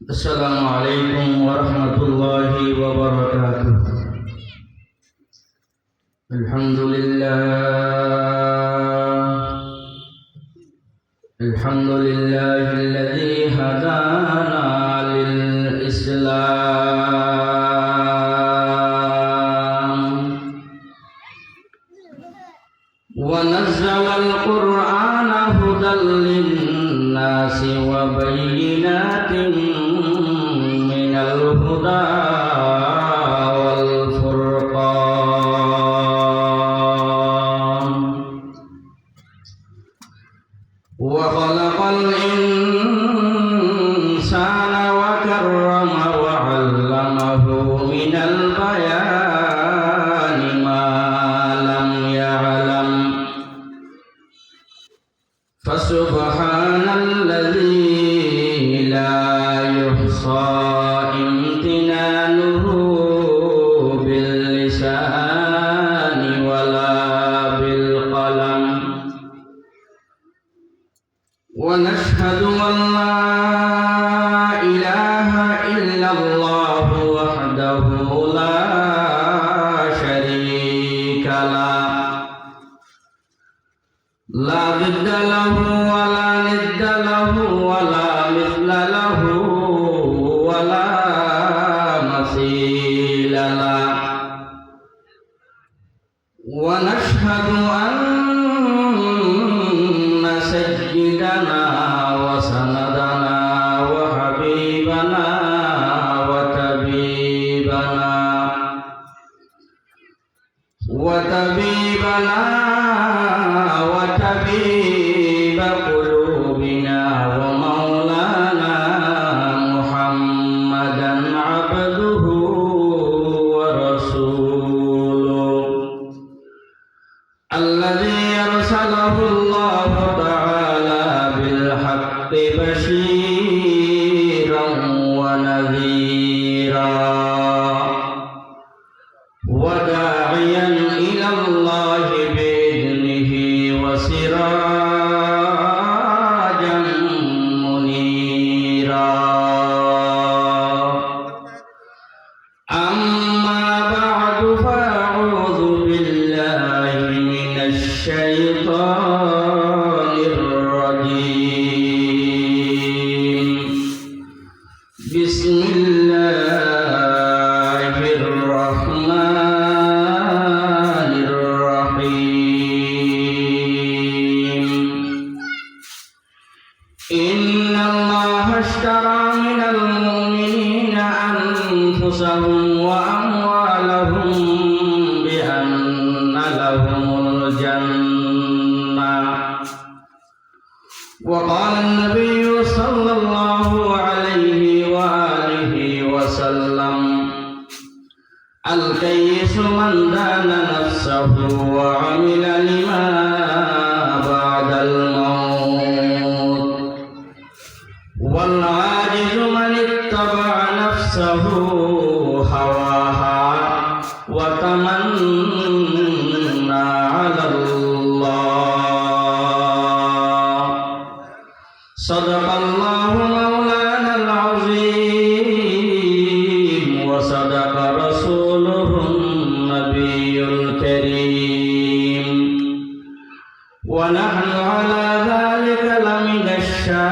السلام عليكم ورحمة الله وبركاته. الحمد لله الذي هدانا للإسلام ونزل القرآن هدى للناس وبينات من الهدى والفرقان وخلق الإنسان وكرمه وعلمه من البيان ما لم يعلم فسبحان الذي لا يحصى امتنانه باللسان ولا بالقلم ونشهد أن لا إله إلا الله وحده لا شريك له لا ضد له ولا ند له ولا مثل له ولا مثيل له ونشهد أن سيدنا وسندنا وحبيبنا وطبيب قلوبنا ومولانا محمدا عبده ورسوله الذي أرسله الله تعالى بالحق بشيرا ونذيرا وداعيا إلى الله بإذنه وسراجا منيرا أما بعد فأعوذ بالله من الشيطان الرجيم بسم الله الرحمن الرحيم إن الله اشترى من المؤمنين أنفسهم وأموالهم بأن لهم الجنة وقال النبي صلى الله عليه وآله وسلم الكيس من دان نفسه وعمل لما بعد الموت والعاجز من اتبع نفسه هواها وتمنى على الله صدق الله مولانا العظيم وصدق رسوله النبي الكريم ونحن على ذلك لمن الشاهدين